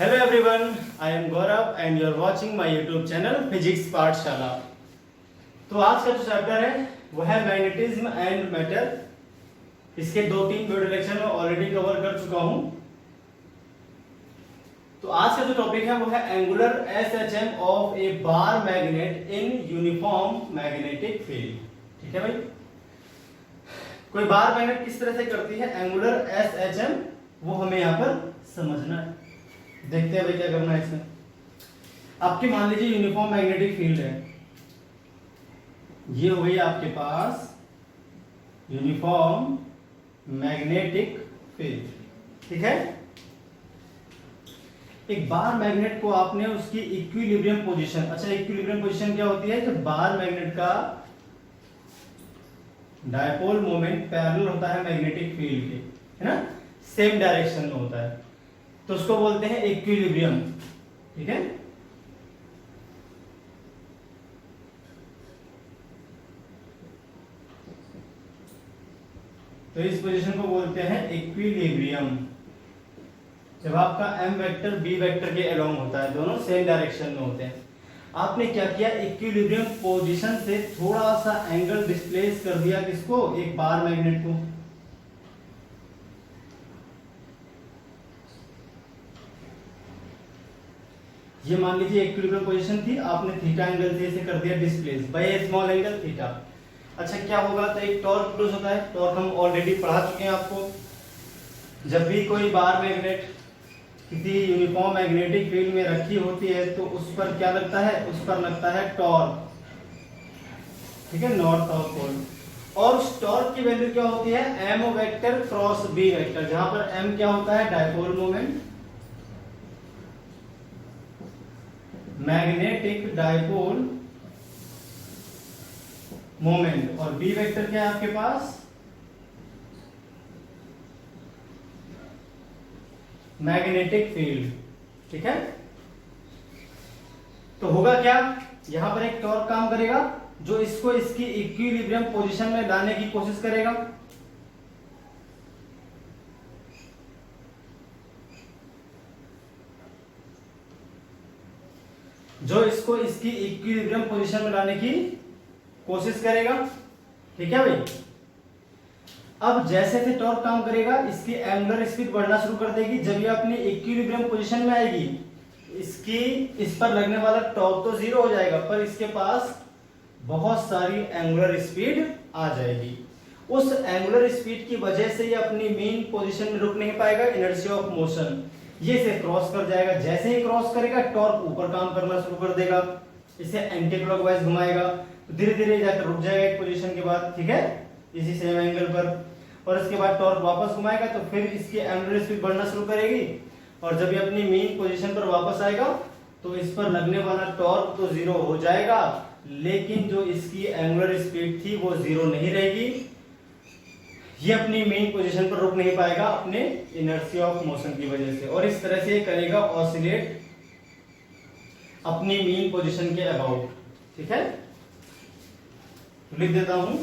Hello everyone, I am Gaurav and you are watching my YouTube channel Physics पाठशाला। तो आज का जो चैप्टर है वो है मैग्नेटिज्म एंड मैटर। इसके 2-3 वीडियो लेक्चर में ऑलरेडी कवर कर चुका हूं। तो आज का जो टॉपिक है वो है angular SHM of A bar magnet in uniform magnetic field. ठीक है भाई, कोई बार मैग्नेट किस तरह से करती है एंगुलर SHM, वो हमें यहाँ पर समझना है। देखते हैं भाई क्या करना है इसमें। आपके मान लीजिए यूनिफॉर्म मैग्नेटिक फील्ड है, ये हो गई आपके पास यूनिफॉर्म मैग्नेटिक फील्ड। ठीक है, एक बार मैग्नेट को आपने उसकी इक्विलिब्रियम पोजीशन, अच्छा इक्विलिब्रियम पोजीशन क्या होती है, जब बार मैग्नेट का डायपोल मोमेंट पैरेलल होता है मैग्नेटिक फील्ड के, है ना, सेम डायरेक्शन में होता है, तो उसको बोलते हैं इक्विलिब्रियम। ठीक है, तो इस पोजीशन को बोलते हैं इक्विलिब्रियम। जब आपका m वेक्टर b वेक्टर के अलोंग होता है, दोनों सेम डायरेक्शन में होते हैं, आपने क्या किया, इक्विलिब्रियम पोजीशन से थोड़ा सा एंगल डिस्प्लेस कर दिया, किसको, एक बार मैग्नेट को। ये मान लीजिए इक्विलिब्रियम पोजीशन थी, आपने थीटा एंगल से इसे कर दिया डिस्प्लेस बाय ए स्मॉल एंगल थीटा। अच्छा क्या होगा, तो एक टॉर्क प्रोड्यूस होता है। टॉर्क हम ऑलरेडी पढ़ा चुके हैं आपको। जब भी कोई बार मैग्नेट किसी यूनिफॉर्म मैग्नेटिक फील्ड में रखी होती है तो उस पर क्या लगता है, उस पर लगता है टॉर्क। ठीक है, नॉर्थ साउथ पोल। और उस टॉर्क की वैल्यू क्या होती है, m vector cross b vector, जहां पर m क्या होता है, dipole moment, magnetic dipole moment, और b वेक्टर क्या है आपके पास, मैग्नेटिक फील्ड। ठीक है, तो होगा क्या, यहां पर एक टॉर्क काम करेगा जो इसको इसकी इक्विलिब्रियम पोजीशन में लाने की कोशिश करेगा। जो इसको इसकी इक्विलिब्रियम पोजीशन में लाने की कोशिश करेगा। ठीक है भाई, अब जैसे से टॉर्क काम करेगा, इसकी एंगुलर स्पीड बढ़ना शुरू कर देगी। जब ये अपनी इक्विलिब्रियम पोजीशन में आएगी, इसकी इस पर लगने वाला टॉर्क तो जीरो हो जाएगा, पर इसके पास बहुत सारी एंगुलर स्पीड आ जाएगी। उस एंगुलर स्पीड की वजह से ये अपनी मेन पोजीशन में रुक नहीं पाएगा, इनर्शिया ऑफ मोशन, ये इसे क्रॉस कर जाएगा। जैसे ही क्रॉस करेगा, टॉर्क ऊपर काम करना शुरू कर देगा, इसे एंटी क्लॉकवाइज घुमाएगा, तो धीरे धीरे जाकर रुक जाएगा एक पोजीशन के बाद। ठीक है, इसी सेम एंगल पर, और इसके बाद टॉर्क वापस घुमाएगा, तो फिर इसकी एंगुलर स्पीड बढ़ना शुरू करेगी, और जब ये अपनी मेन पोजीशन पर वापस आएगा तो इस पर लगने वाला टॉर्क तो जीरो हो जाएगा, लेकिन जो इसकी एंगुलर स्पीड थी वो जीरो नहीं रहेगी। ये अपनी मेन पोजीशन पर रुक नहीं पाएगा अपने इनर्शिया ऑफ मोशन की वजह से, और इस तरह से करेगा ऑसिलेट अपनी मेन पोजीशन के अबाउट। ठीक है, लिख देता हूं,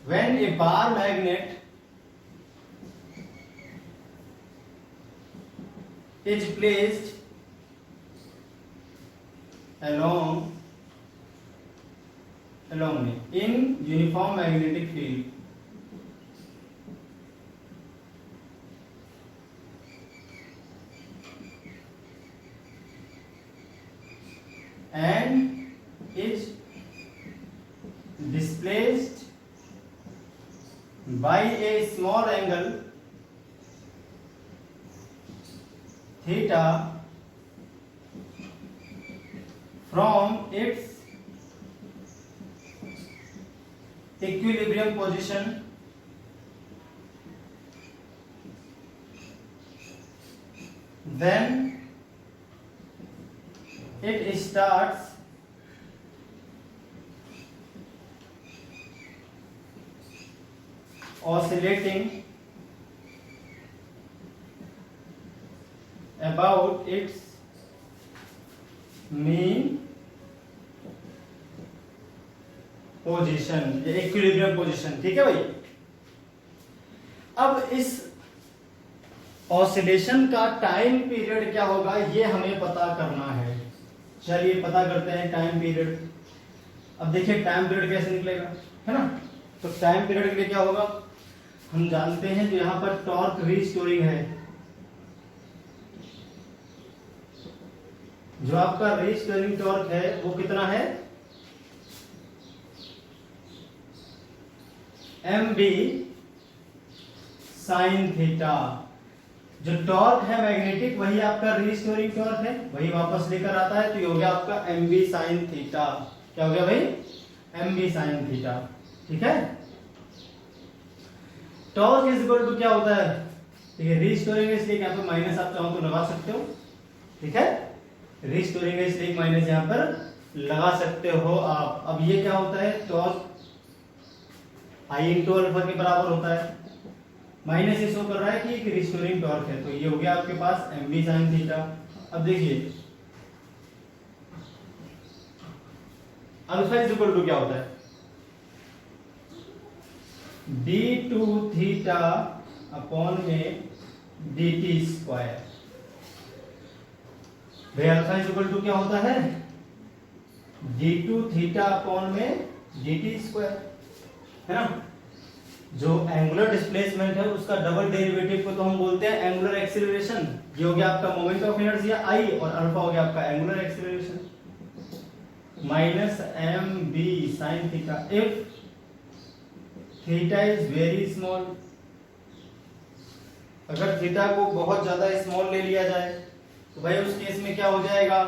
when a bar magnet is placed along in uniform magnetic field, and is displaced by a small angle theta from its equilibrium position, then it starts oscillating about its mean position, ये equilibrium position. ठीक है भाई, अब इस oscillation का time period क्या होगा ये हमें पता करना है। चलिए पता करते हैं टाइम पीरियड। अब देखिए टाइम पीरियड कैसे निकलेगा, है ना। तो टाइम पीरियड के लिए क्या होगा, हम जानते हैं जो यहाँ पर टॉर्क रीस्टोरिंग है, जो आपका रीस्टोरिंग टॉर्क है वो कितना है, एम बी साइन थीटा। जो टॉर्क है मैग्नेटिक वही आपका रीस्टोरिंग टॉर्क है, वही वापस लेकर आता है, तो ये हो गया आपका एम बी साइन थीटा। क्या हो गया भाई, एम बी साइन थीटा। ठीक है, टॉर्क इज इक्वल टू क्या होता है, ठीक है, रीस्टोरिंग है इसलिए यहाँ पे माइनस आप चाहो तो लगा सकते हो। ठीक है, रीस्टोरिंग है इसलिए माइनस यहाँ पर लगा सकते हो आप। अब ये क्या होता है, टॉर्क आई इंटू अल्फा के बराबर होता है, माइनस ये शो कर रहा है कि एक रिस्टोरिंग टॉर्क है, तो ये हो गया आपके पास एम बी साइन थीटा। अब देखिए अल्फा इज इक्वल टू क्या होता है, डी टू थीटा अपॉन में डी टी स्क्वायर। भाई अल्फा इज इक्वल टू क्या होता है, डी टू थीटा अपॉन में डी टी स्क्वायर, है ना। जो एंगुलर डिस्प्लेसमेंट है उसका डबल डेरिवेटिव को तो हम बोलते हैं एंगुलर एक्सीलरेशन। ये हो गया आपका मोमेंट ऑफ इनर्शिया आई, और अल्फा हो गया आपका angular acceleration minus M B sine theta if theta is very small. अगर थीटा को बहुत ज्यादा स्मॉल ले लिया जाए तो भाई उस केस में क्या हो जाएगा,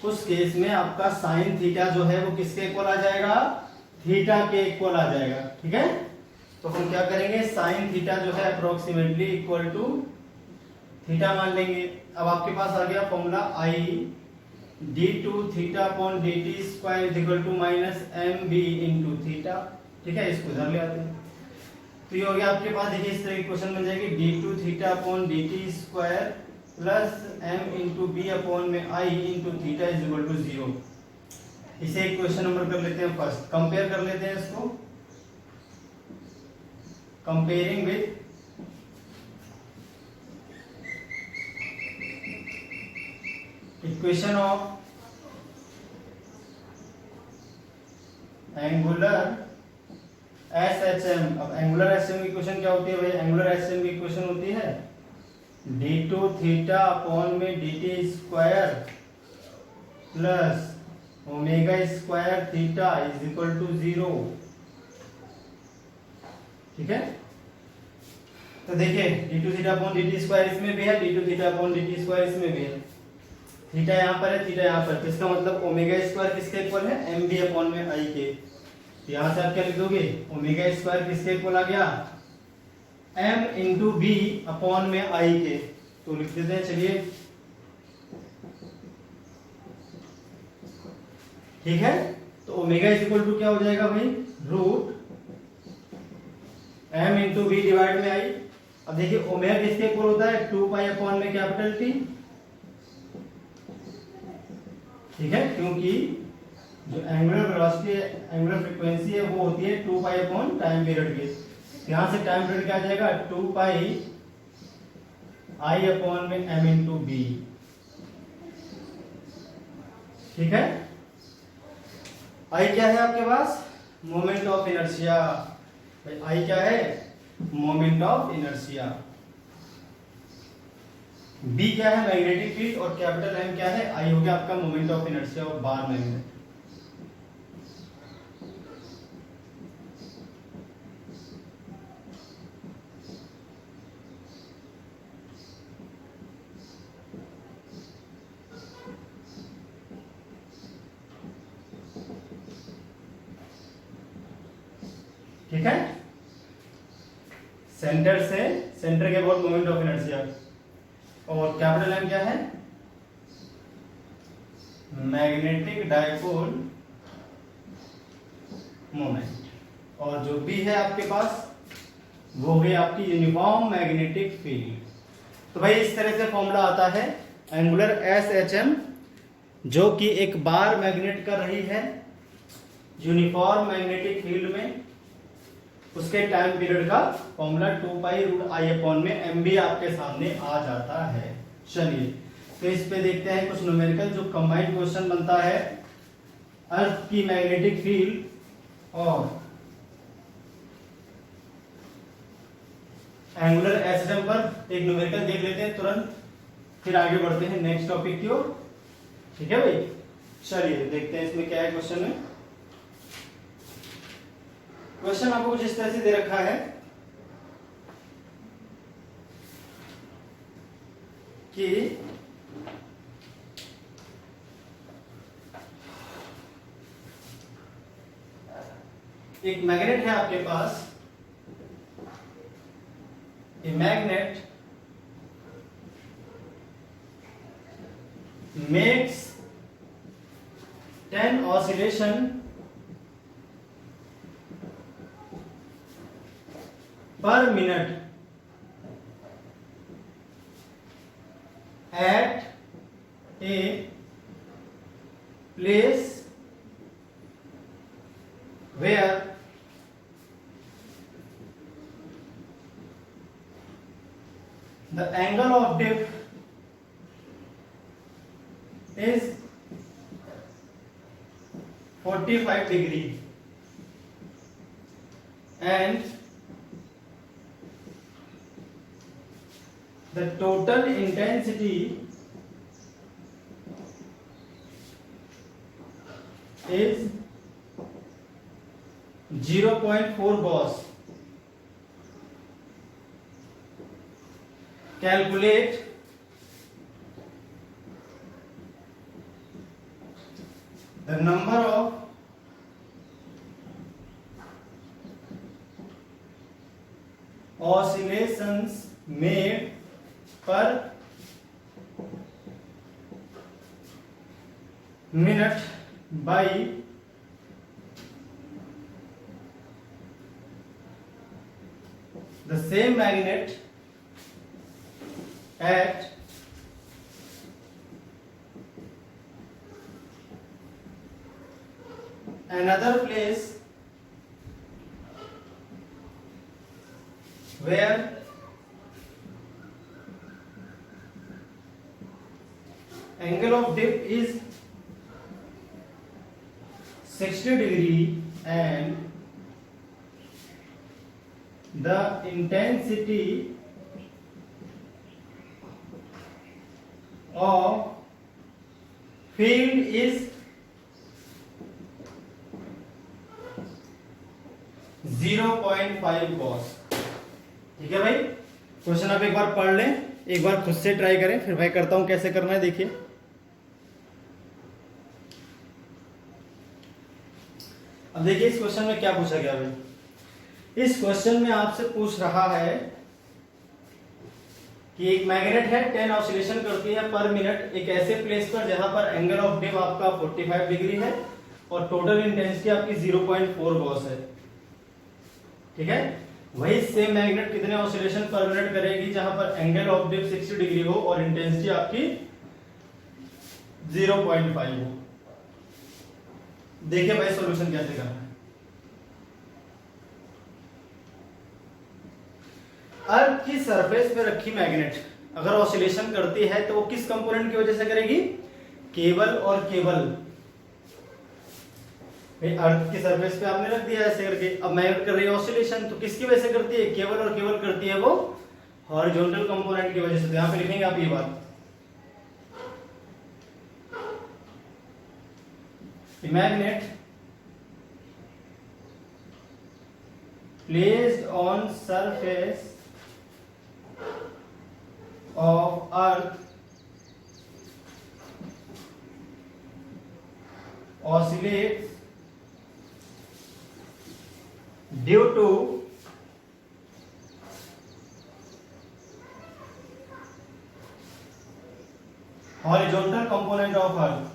उस केस में आपका साइन थीटा जो है वो किसके इक्वल आ जाएगा, थीटा के इक्वल आ जाएगा। ठीक है, तो हम क्या करेंगे, साइन थीटा जो है अप्रोक्सीमेटली इक्वल टू थीटा मान लेंगे। अब आपके पास आ गया formula I D two theta upon D T square is equal to minus M B into theta. ठीक है, इसको इधर ले आते हैं, तो ये हो गया आपके पास, देखिए इस तरह की क्वेश्चन बन जाएगी, D two theta upon D T square plus M into B upon में I into theta is equal to 0। इसे एक क्वेश्चन नंबर कर लेते हैं, फर्स्ट कंपेयर कर लेते हैं इसको, comparing with equation of angular S H M. अब एंगुलर एस एम की इक्वेशन क्या होती है भाई, एंगुलर एस एम की इक्वेशन होती है डी टू थीटा अपॉन में D T square plus omega square theta is equal to 0। ठीक है, तो देखिए D two theta upon D T square इसमें भी है, D two theta upon D T square इसमें भी है, थीटा यहाँ पर है, थीटा यहाँ पर, तो इसका मतलब ओमेगा स्क्वायर किसके इक्वल है, एम बी अपॉन में आई के। यहाँ से आप क्या लिख दोगे, ओमेगा स्क्वायर किसके इक्वल आ गया, m इंटू बी अपॉन में आई के, तो लिख देते हैं। चलिए ठीक है, तो ओमेगा इज इक्वल टू क्या हो जाएगा भाई, root m into B divide में आई। अब देखिए ओमेगा किसके इक्वल होता है, 2 पाई अपॉन में कैपिटल टी। ठीक है, क्योंकि जो एंगुलर वेलोसिटी एंगुलर फ्रीक्वेंसी है वो होती है 2 पाई अपॉन टाइम पीरियड के। यहां से टाइम पीरियड क्या आ जाएगा, 2 पाई आई अपॉन में एम इंटू बी। ठीक है, आई क्या है आपके पास, मोमेंट ऑफ इनर्शिया। आई क्या है, मोमेंट ऑफ इनर्शिया। बी क्या है, मैग्नेटिक फील्ड, और कैपिटल एम क्या है, आई हो गया आपका moment of inertia of bar magnet. ठीक है, सेंटर से सेंटर के अबाउट मोमेंट ऑफ इनर्शिया, और कैपिटल एम क्या है, मैग्नेटिक डायपोल मोमेंट, और जो बी है आपके पास वो है आपकी यूनिफॉर्म मैग्नेटिक फील्ड। तो भाई इस तरह से फॉर्मूला आता है एंगुलर एस एच एम, जो कि एक बार मैग्नेट कर रही है यूनिफॉर्म मैग्नेटिक फील्ड में, उसके टाइम पीरियड का फॉर्मूला 2π√i में एम भी आपके सामने आ जाता है। चलिए तो इस पे देखते हैं कुछ न्यूमेरिकल जो कंबाइंड क्वेश्चन बनता है। अर्थ की मैग्नेटिक फील्ड और एंगुलर एसिस्टेम पर एक न्यूमेरिकल देख लेते हैं तुरंत, फिर आगे बढ़ते हैं नेक्स्ट टॉपिक की ओर। ठीक है भाई, चलिए देखते हैं इसमें क्या है क्वेश्चन में। क्वेश्चन आपको कुछ इस तरह से दे रखा है कि एक मैग्नेट है आपके पास, a magnet makes 10 oscillation per minute at a place where the angle of dip is 45 degree and the total intensity is 0.4 Gauss. Calculate the number of oscillations made per minute by the same magnet at another place where angle of dip is 60 degree and the intensity of field is 0.5 Gauss। ठीक है भाई, question आप एक बार पढ़ लें, एक बार खुद से ट्राई करें, फिर मैं करता हूं कैसे करना है। देखिए अब देखिए इस क्वेश्चन में क्या पूछा गया भाई। इस क्वेश्चन में आपसे पूछ रहा है कि एक मैग्नेट है 10 ऑसिलेशन करती है पर मिनट एक ऐसे प्लेस पर जहां पर एंगल ऑफ डिप आपका 45 डिग्री है और टोटल इंटेंसिटी आपकी 0.4 गॉस है। ठीक है, वही सेम मैग्नेट कितने ऑसिलेशन पर मिनट करेगी जहां पर एंगल ऑफ डिप 60 डिग्री हो और इंटेंसिटी आपकी 0.5 हो। देखिए भाई सॉल्यूशन कैसे करना है। अर्थ की सरफेस पे रखी मैग्नेट अगर ऑसिलेशन करती है तो वो किस कंपोनेंट की वजह से करेगी? केबल और केबल। भाई अर्थ की सरफेस पे आपने रख दिया ऐसे करके, अब मैग्नेट कर रही है ऑसिलेशन, तो किसकी वजह से करती है? केबल और केबल करती है वो हॉरिजॉन्टल कंपोनेंट की वजह से। तो यहां पे लिखेंगे आप ये बात, magnet placed on surface of earth oscillates due to horizontal component of earth।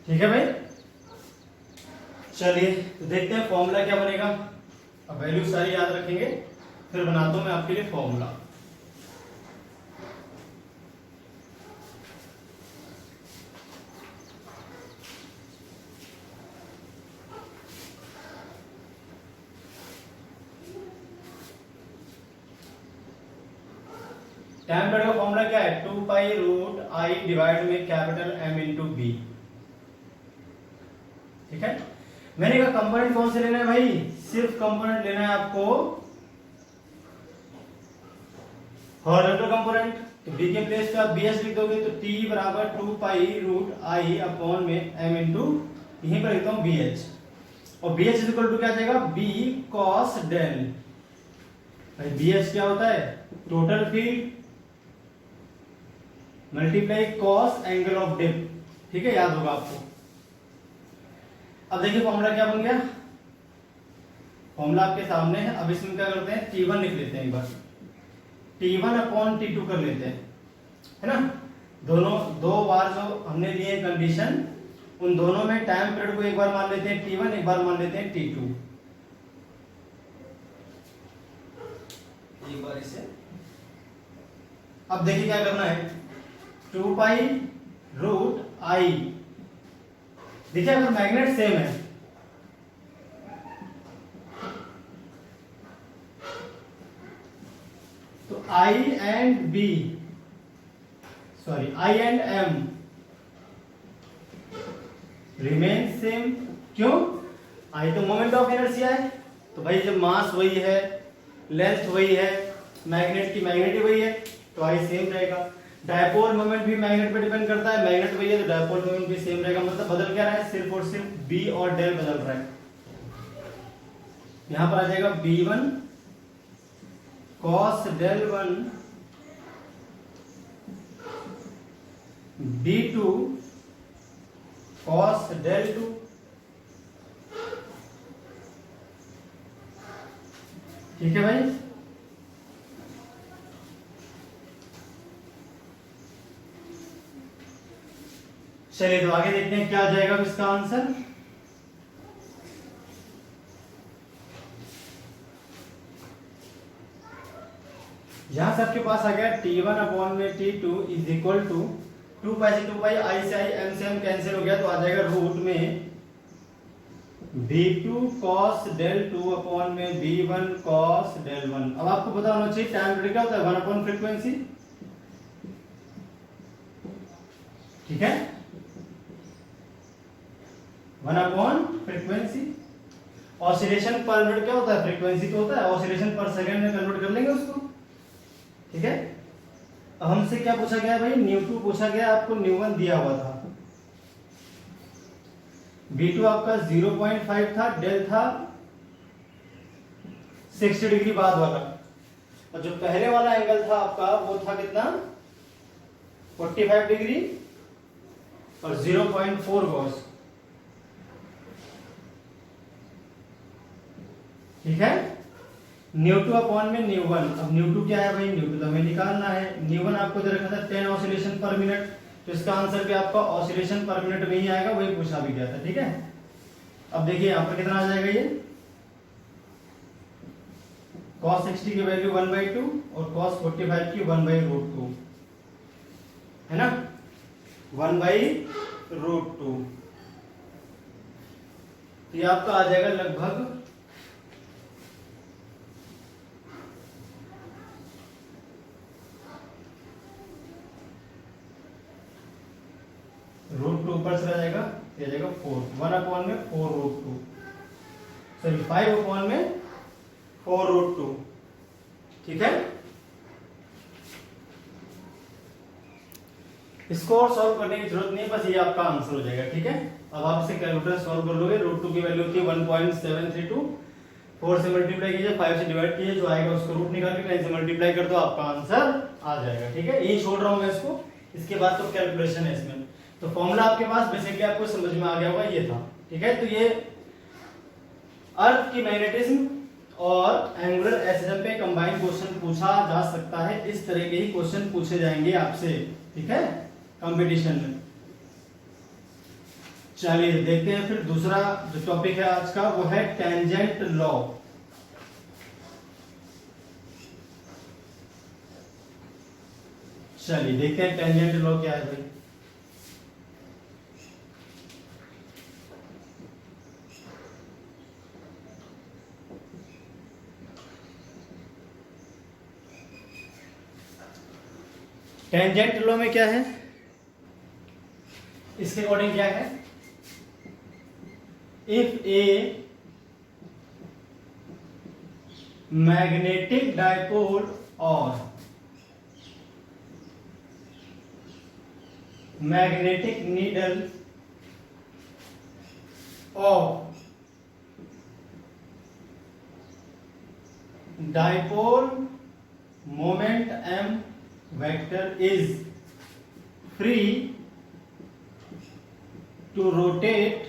ठीक है भाई, चलिए तो देखते हैं फॉर्मूला क्या बनेगा। अब वैल्यू सारी याद रखेंगे, फिर बनाता हूं मैं आपके लिए फॉर्मूला। टाइम पीरियड का फॉर्मूला क्या है, 2 पाई रूट आई डिवाइड में कैपिटल एम इंटू बी। ठीक है, मैंने कहा कंपोनेंट कौन से लेना है भाई, सिर्फ कंपोनेंट लेना है आपको हॉरिजॉन्टल कंपोनेंट। तो बी के प्लेस पे आप बी एच लिख दोगे तो टी बराबर 2 पाई रूट आई अपॉन में एम इंटू, यहीं पर लिखता हूं बी एच, और B H is equal to क्या जाएगा, बी कॉस डेल। भाई बी एच क्या होता है, total field multiply cos angle of dip. ठीक है, याद होगा आपको। अब देखिए फॉर्मूला क्या बन गया, फॉर्मूला आपके सामने है। अब इसमें क्या करते हैं, T1 लिख लेते हैं एक बार, T1 अपॉन T2 कर लेते हैं, है ना। दोनों दो बार जो हमने लिए कंडीशन, उन दोनों में टाइम पीरियड को एक बार मान लेते हैं T1, एक बार मान लेते हैं T2। एक बार इसे, अब देखिए क्या करना है, 2 पाई रूट आई, देखिए अगर मैग्नेट सेम है तो I and B, sorry I and M remain same. क्यों, I तो मोमेंट ऑफ इनर्शिया है, तो भाई जब मास वही है, लेंथ वही है, मैग्नेट की मैग्नेटिक वही है, तो I सेम रहेगा। डायपोल मोमेंट भी मैग्नेट पे डिपेंड करता है, मैग्नेट वही है तो डायपोल मोमेंट भी सेम रहेगा। मतलब बदल क्या रहा है, सिर्फ और सिर्फ B और डेल बदल रहा है। यहां पर आ जाएगा B1 cos del 1 B2 cos del 2। ठीक है भाई, चलिए तो आगे देखते हैं क्या आ जाएगा इसका आंसर। यहां से आपके पास आ गया T1 अपॉन में T2 इज इक्वल टू 2 पाई से 2 पाई, आई से आई, एम से एम कैंसिल हो गया, तो आ जाएगा रूट में B2 cos del 2 अपॉन में B1 cos del 1। अब आपको पता होना चाहिए टाइम पीरियड क्या होता है, 1 अपॉन फ्रीक्वेंसी। ठीक है, 1 अपॉन फ्रीक्वेंसी। ऑसिलेशन पर मिनट क्या होता है, फ्रीक्वेंसी तो होता है, ऑसिलेशन पर सेकंड में कन्वर्ट कर लेंगे उसको। ठीक है, अब हमसे क्या पूछा गया है भाई, न्यू2 पूछा गया, आपको न्यू1 दिया हुआ था। B2 आपका 0.5 था, डेल था 60 डिग्री बाद वाला, और जो पहले वाला एंगल था आपका वो था कितना, 45 डिग्री और 0.4 गॉस। ठीक है, न्यू2 अपॉन में न्यू1। अब न्यू2 क्या है भाई, न्यू2 तो हमें निकालना है। न्यू1 आपको दे रखा था 10 ऑसिलेशन पर मिनट, तो इसका आंसर भी आपका ऑसिलेशन पर मिनट में ही आएगा, वही पूछा भी गया था। ठीक है, अब देखिए यहां पर कितना आ जाएगा, ये cos 60 की वैल्यू 1/2 और cos 45 की 1/√2 है ना, 1/√2। तो ये आपका आ जाएगा लगभग √2 ऊपर चला जाएगा, ये आ जाएगा 4, 1 अपॉन में 4√2, सॉरी 5 अपॉन में 4√2। ठीक है, इसको और सॉल्व करने की जरूरत नहीं, बस ये आपका आंसर हो जाएगा। ठीक है, अब आप इसे कैलकुलेटर सॉल्व कर लोगे। √2 की वैल्यू होती है 1.732, 4 से मल्टीप्लाई कीजिए, 5 से डिवाइड कीजिए, जो आएगा उसको रूट निकाल के 9 से मल्टीप्लाई कर दो, आपका आंसर आ जाएगा। ठीक है, यही छोड़ रहा हूं मैं इसको, इसके बाद तो कैलकुलेशन है इसमें। तो फॉर्मूला आपके पास बेसिकली आपको समझ में आ गया होगा, ये था। ठीक है, तो ये अर्थ की मैग्नेटिज्म और एंगुलर एसिज्म पे कंबाइंड क्वेश्चन पूछा जा सकता है, इस तरह के ही क्वेश्चन पूछे जाएंगे आपसे। ठीक है, कंपटीशन में। चलिए देखते हैं फिर दूसरा जो टॉपिक है आज का, वो है टेंजेंट लॉ। चलिए देखते हैं टेंजेंट लॉ क्या है भाई। टेंजेंट लॉ में क्या है, इसके अकॉर्डिंग क्या है, इफ ए मैग्नेटिक डायपोल और magnetic needle of dipole moment m vector is free to rotate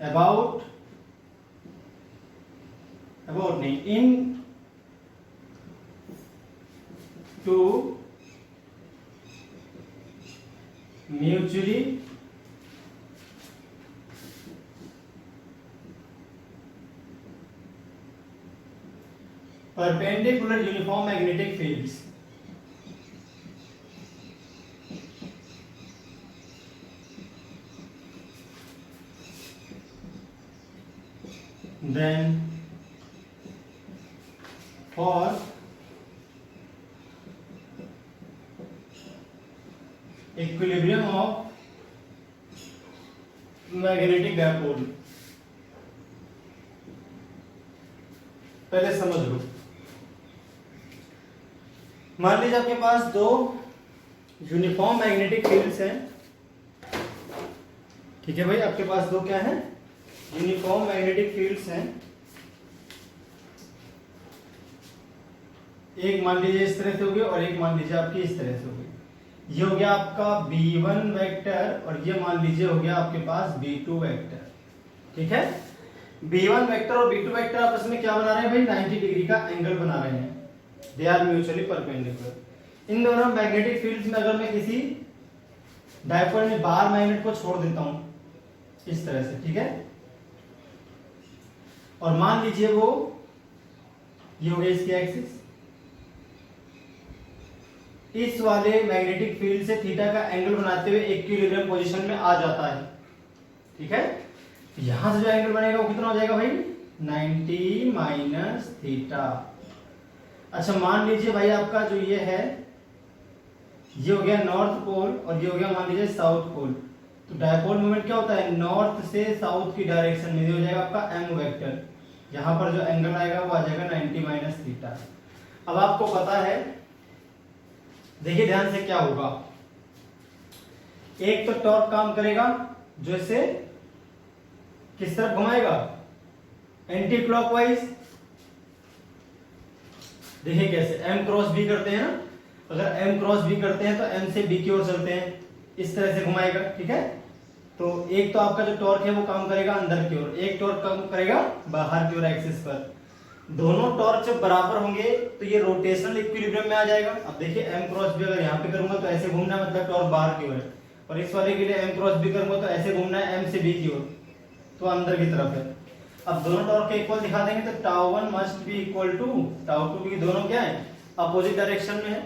about नहीं in to mutually perpendicular uniform magnetic fields. Then for equilibrium of magnetic dipole, पहले समझ लो। मान लीजिए आपके पास दो यूनिफॉर्म मैग्नेटिक फील्ड्स हैं, ठीक है भाई, आपके पास दो क्या है, यूनिफॉर्म मैग्नेटिक फील्ड्स हैं। एक मान लीजिए इस तरह से हो गई और एक मान लीजिए आपकी इस तरह से हो गई। ये हो गया आपका B1 वेक्टर और ये मान लीजिए हो गया आपके पास B2 वेक्टर, ठीक है। B1 वेक्टर और B2 वेक्टर आपस में क्या बना रहे हैं भाई, 90 डिग्री का एंगल बना रहे हैं। They are mutually perpendicular. इन दोनों मैग्नेटिक फील्ड्स में अगर मैं किसी डायपोल में बाहर मैग्नेट को छोड़ देता हूं इस तरह से, ठीक है, और मान लीजिए वो ये हो गया इसकी एक्सिस, इस वाले मैग्नेटिक फील्ड से थीटा का एंगल बनाते हुए इक्विलिब्रियम पोजीशन में आ जाता है, ठीक है। यहां से जो एंगल बनेगा वो कितना हो जाएगा भाई, 90 माइनस थीटा। अच्छा मान लीजिए भाई आपका जो ये है, ये हो गया नॉर्थ पोल और ये हो गया मान लीजिए साउथ पोल। तो डायपोल मोमेंट क्या होता है, नॉर्थ से साउथ की डायरेक्शन में, ये हो जाएगा आपका m वेक्टर। यहां पर जो एंगल आएगा वो आ जाएगा 90 माइनस थीटा। अब आपको पता है, देखिए ध्यान से क्या होगा, एक तो टॉर्क काम करेगा जो इसे किस तरफ घुमाएगा, एंटी क्लॉकवाइज। देखिए कैसे, m क्रॉस b करते हैं ना, अगर m क्रॉस b करते हैं तो m से b की ओर चलते हैं, इस तरह से घुमाएगा, ठीक है। तो एक तो आपका जो टॉर्क है वो काम करेगा अंदर की ओर, एक टॉर्क काम करेगा बाहर की ओर एक्सिस पर। दोनों टॉर्क जब बराबर होंगे तो ये रोटेशनल इक्विलिब्रियम में आ जाएगा। अब देखिए m क्रॉस b अगर यहाँ पे करूंगा तो ऐसे घूमना है, मतलब टॉर्क बाहर की ओर है, और इस वाले के लिए m क्रॉस b करूंगा तो ऐसे घूमना है m से b की ओर, तो अंदर की तरफ है। अब दोनों टॉर्क के इक्वल दिखा देंगे तो tau 1 must be equal to tau 2, की दोनों क्या है, अपोजिट डायरेक्शन में है।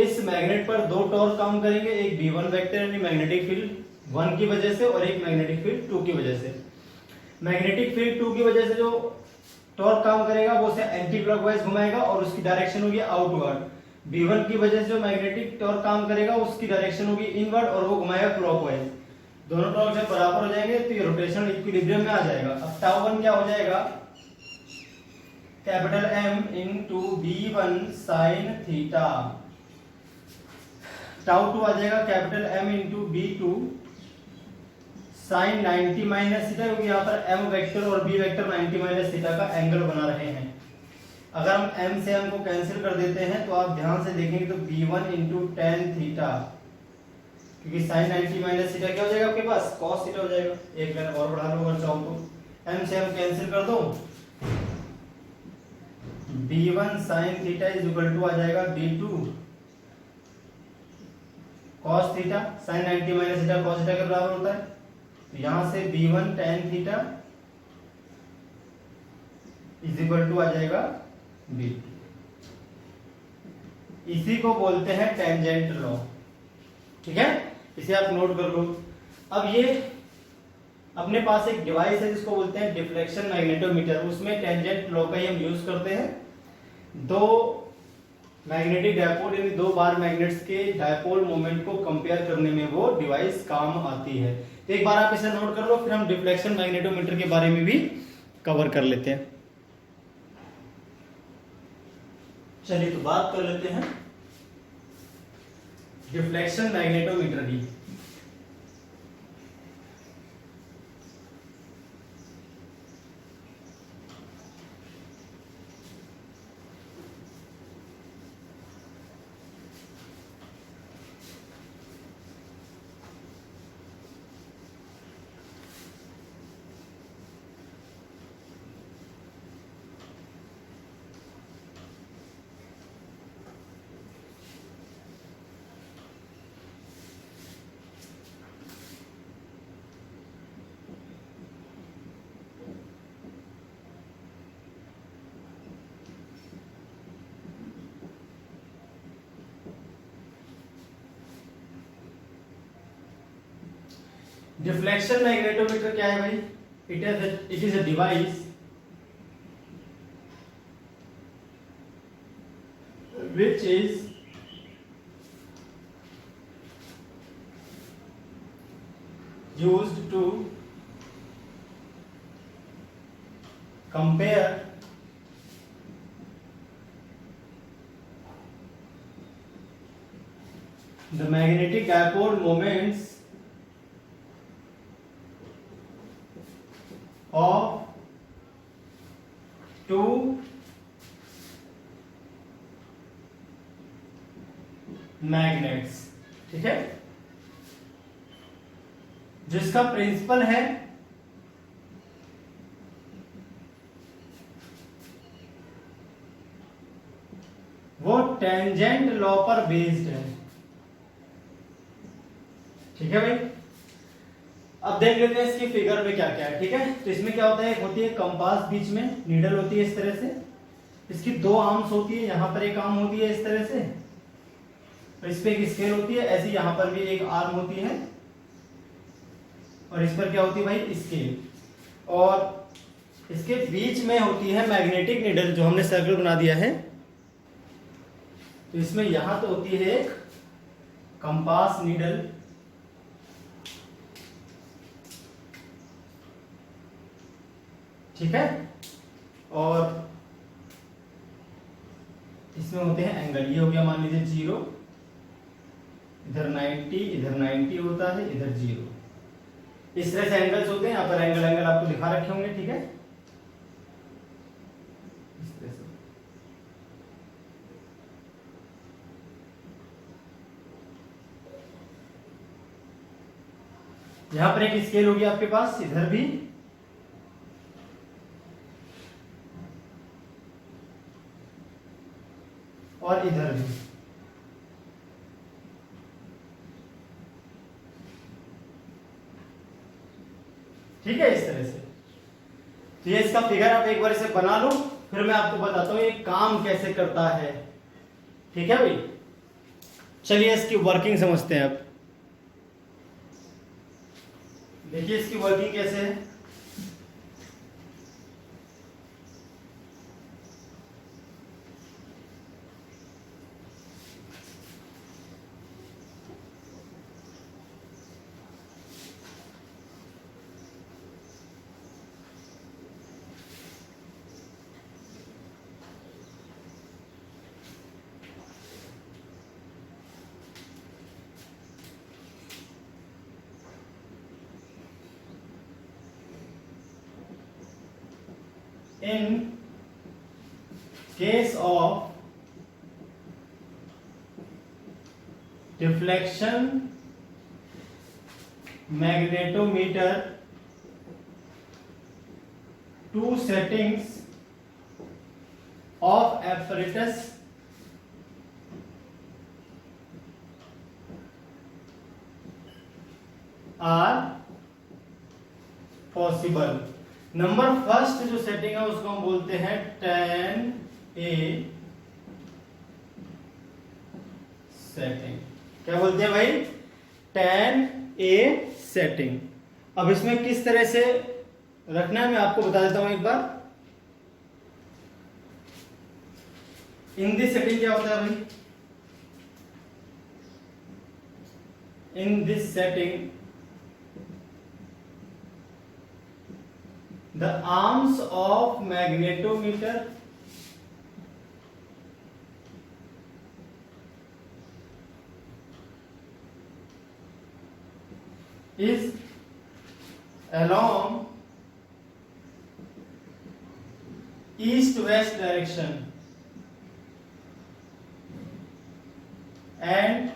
इस मैग्नेट पर दो टॉर्क काम करेंगे, एक B1 वेक्टर यानी मैग्नेटिक फील्ड 1 की वजह से और एक मैग्नेटिक फील्ड 2 की वजह से। मैग्नेटिक फील्ड 2 की वजह से जो टॉर्क काम करेगा वो उसे एंटी क्लॉकवाइज घुमाएगा और उसकी डायरेक्शन होगी आउटवर्ड। B1 की वजह से जो मैग्नेटिक टॉर्क काम करेगा उसकी डायरेक्शन होगी इनवर्ड और वो घुमाएगा क्लॉकवाइज। दोनों टॉर्क जब बराबर हो जाएंगे तो ये रोटेशनल इक्विलिब्रियम में आ जाएगा। अब टाउ 1 क्या हो जाएगा, capital M into B1 sine theta. Tau 2 आ जाएगा capital M into B2 sine 90 minus theta, क्योंकि यहाँ पर M वेक्टर और B वेक्टर 90 माइनस थीटा का एंगल बना रहे हैं। अगर हम M से M को कैंसिल कर देते हैं तो आप ध्यान से देखेंगे तो B1 इंटू टेन थीटा, क्योंकि साइन 90 माइनस थीटा क्या हो जाएगा आपके पास, कॉस थीटा हो जाएगा। एक लाइन और बढ़ा लो अगर चाहो तो, M से M कैंसिल कर दो, B1 sine theta is equal to आ जाएगा B2 cos theta. Sine 90 minus theta cos theta के बराबर होता है, तो यहां से B1 tan theta is equal to आ जाएगा B2। इसी को बोलते हैं टेंजेंट लॉ, ठीक है, इसे आप नोट कर लो। अब ये अपने पास एक डिवाइस है जिसको बोलते हैं डिफ्लेक्शन मैग्नेटोमीटर, उसमें टेंजेंट लॉ का ही हम यूज करते हैं। दो मैग्नेटिक डायपोल यानी दो बार मैग्नेट्स के डायपोल मोमेंट को कंपेयर करने में वो डिवाइस काम आती है। तो एक बार आप इसे नोट कर लो, फिर हम डिफ्लेक्शन मैग्नेटोमीटर के बारे में भी कवर कर लेते हैं। चलिए तो बात कर लेते हैं डिफ्लेक्शन मैग्नेटोमीटर की। डिफ्लेक्शन मैग्नेटोमीटर क्या है भाई? It is a device which is used to compare the magnetic dipole moments of two magnets. ठीक है, जिसका प्रिंसिपल है वो टेंजेंट लॉ पर बेस्ड है। ठीक है भाई, अब देख लेते हैं इसकी फिगर में क्या क्या है। ठीक है, तो इसमें क्या होता है, एक होती है कंपास, बीच में नीडल होती है इस तरह से, इसकी दो आर्म्स होती है, यहां पर एक आर्म होती है इस तरह से, इस पे एक स्केल होती है, ऐसी यहां पर भी एक आर्म होती है, और इस पर क्या होती है भाई, स्केल, और इसके बीच में होती है मैग्नेटिक नीडल जो हमने सर्कल बना दिया है। तो इसमें यहां तो होती है एक कंपास नीडल, ठीक है, और इसमें होते हैं एंगल, ये हो गया मान लीजिए 0, इधर 90, इधर 90 होता है, इधर 0, इस तरह से एंगल्स होते हैं। यहाँ पर एंगल आपको दिखा रखे होंगे। ठीक है, इस तरह से यहां पर एक स्केल होगी आपके पास, इधर भी, और इधर भी। ठीक है, इस तरह से। तो ये इसका फिगर आप एक बार इसे बना लो, फिर मैं आपको बताता हूं ये काम कैसे करता है। ठीक है भाई, चलिए इसकी वर्किंग समझते हैं। अब देखिए इसकी वर्किंग कैसे है। In case of deflection magnetometer, two settings of apparatus are possible। Number first जो सेटिंग है उसको हम बोलते हैं tan A सेटिंग। क्या बोलते हैं भाई, tan A सेटिंग। अब इसमें किस तरह से रखना है मैं आपको बता देता हूं एक बार। इन दिस सेटिंग क्या होता है भाई, in this setting the arms of magnetometer is along east west direction and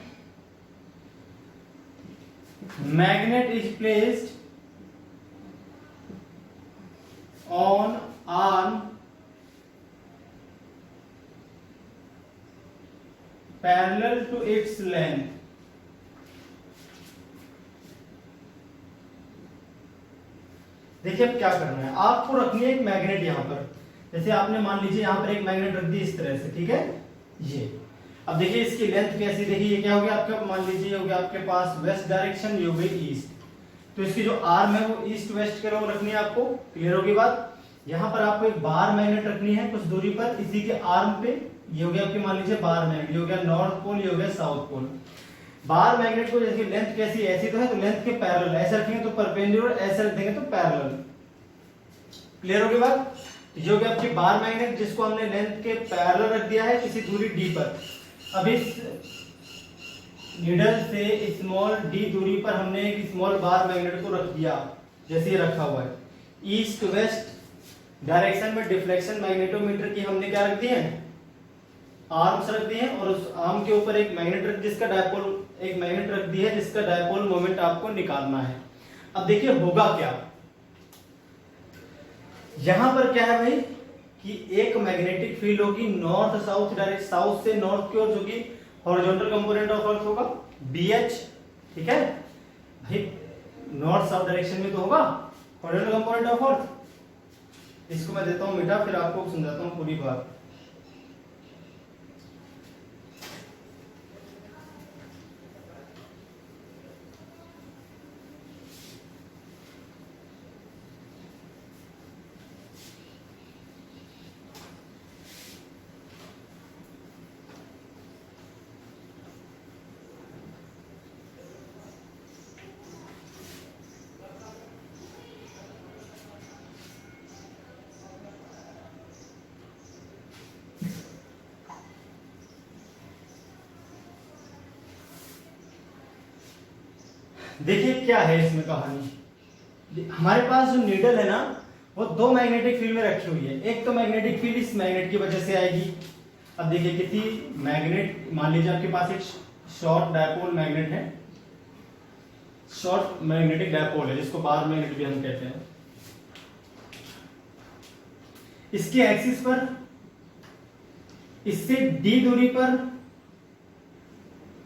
magnet is placed on arm parallel to its length. देखिए अब क्या करना है, आपको रखनी है एक मैग्नेट यहां पर, जैसे आपने मान लीजिए यहां पर एक मैग्नेट रख दी इस तरह से, ठीक है ये। अब देखिए इसकी लेंथ कैसी, देखिए ये क्या हो गया आपका, मान लीजिए हो गया आपके पास वेस्ट डायरेक्शन, ये हो गई ईस्ट, तो इसकी जो आर्म है वो ईस्ट वेस्ट के रंग रखनी है आपको, क्लियर होगी बात। यहाँ पर आपको एक बार मैग्नेट रखनी है कुछ दूरी पर, इसी के आर्म पे, ये हो गया आपकी मान लीजिए बार मैग्नेट, ये हो गया नॉर्थ पोल, ये हो गया साउथ पोल। बार मैग्नेट को जैसे लेंथ कैसी ऐसी तो है, तो लेंथ के पैरेलल, ऐसे रखेंगे तो परपेंडिकुलर, ऐसे रख देंगे तो पैरेलल, क्लियर होगी बात। ये हो गया आपकी बार मैग्नेट जिसको हमने लेंथ के पैरेलल रख दिया है किसी दूरी डी पर। अब इस नीडल से स्मॉल डी दूरी पर हमने एक स्मॉल बार मैग्नेट को रख दिया, जैसे ये रखा हुआ है। ईस्ट वेस्ट डायरेक्शन में डिफ्लेक्शन मैग्नेटोमीटर की हमने क्या रख दी है, आर्म्स रख दिए हैं, और उस आर्म के ऊपर एक मैग्नेट रख, जिसका डायपोल, एक मैग्नेट रख दी है जिसका डायपोल मोमेंट आपको निकालना है। अब देखिए होगा क्या, यहां पर क्या है भाई कि एक मैग्नेटिक फील्ड होगी नॉर्थ साउथ डायरेक्ट, साउथ से नॉर्थ की ओर, जो कि हॉरिजॉन्टल कंपोनेंट ऑफ अर्थ होगा BH, ठीक है भाई, नॉर्थ साउथ डायरेक्शन में तो होगा हॉरिजॉन्टल कंपोनेंट ऑफ अर्थ। इसको मैं देता हूं मिटा, फिर आपको समझाता हूं पूरी बात। देखिए क्या है इसमें कहानी, हमारे पास जो नीडल है ना वो दो मैग्नेटिक फील्ड में रखी हुई है, एक तो मैग्नेटिक फील्ड इस मैग्नेट की वजह से आएगी। अब देखिए कितनी मैग्नेट, मान लीजिए आपके पास एक शॉर्ट डायपोल मैग्नेट है, शॉर्ट मैग्नेटिक डायपोल है जिसको बार मैग्नेट भी हम कहते हैं। इसके एक्सिस पर इससे डी दूरी पर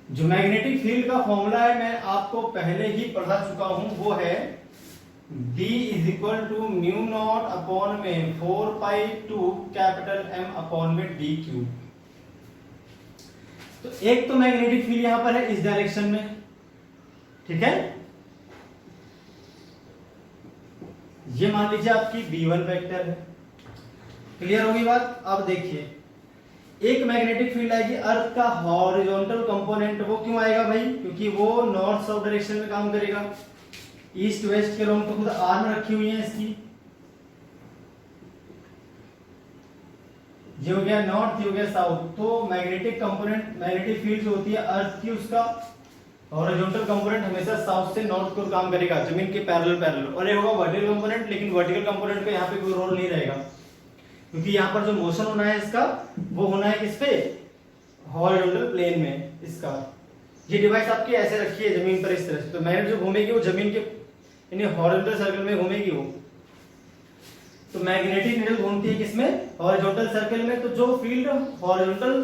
जो मैग्नेटिक फील्ड का फॉर्मूला है मैं आपको पहले ही पढ़ा चुका हूं, वो है B is equal to mu not upon में 4 pi to capital M upon में डी क्यूब। तो एक तो मैग्नेटिक फील्ड यहां पर है इस डायरेक्शन में, ठीक है, ये मान लीजिए आपकी B1 वेक्टर है, क्लियर होगी बात। अब देखिए एक मैग्नेटिक फील्ड आएगी अर्थ का हॉरिजॉन्टल कंपोनेंट, वो क्यों आएगा भाई, क्योंकि वो नॉर्थ साउथ डायरेक्शन में काम करेगा। ईस्ट वेस्ट के रोम तो खुद आर्म रखी हुई है इसकी, ये हो गया नॉर्थ, ये हो गया साउथ। तो मैग्नेटिक कंपोनेंट, मैग्नेटिक फील्ड जो होती है अर्थ की, उसका हॉरिजॉन्टल कंपोनेंट हमेशा साउथ से नॉर्थ को काम करेगा, जमीन के पैरेलल पैरेलल। और ये होगा वर्टिकल कंपोनेंट, लेकिन वर्टिकल कंपोनेंट का यहाँ पे कोई रोल नहीं रहेगा, क्योंकि यहाँ पर जो मोशन होना है इसका वो होना है किस पे, हॉरिजॉन्टल प्लेन में। इसका ये डिवाइस आपकी ऐसे रखी है जमीन पर इस तरह से, तो मैग्नेट जो घूमेगी वो जमीन के यानी हॉरिजॉन्टल सर्कल में घूमेगी वो। तो मैग्नेटिक नीडल घूमती है किसमें, हॉरिजॉन्टल सर्कल में। तो जो फील्ड हॉरिजॉन्टल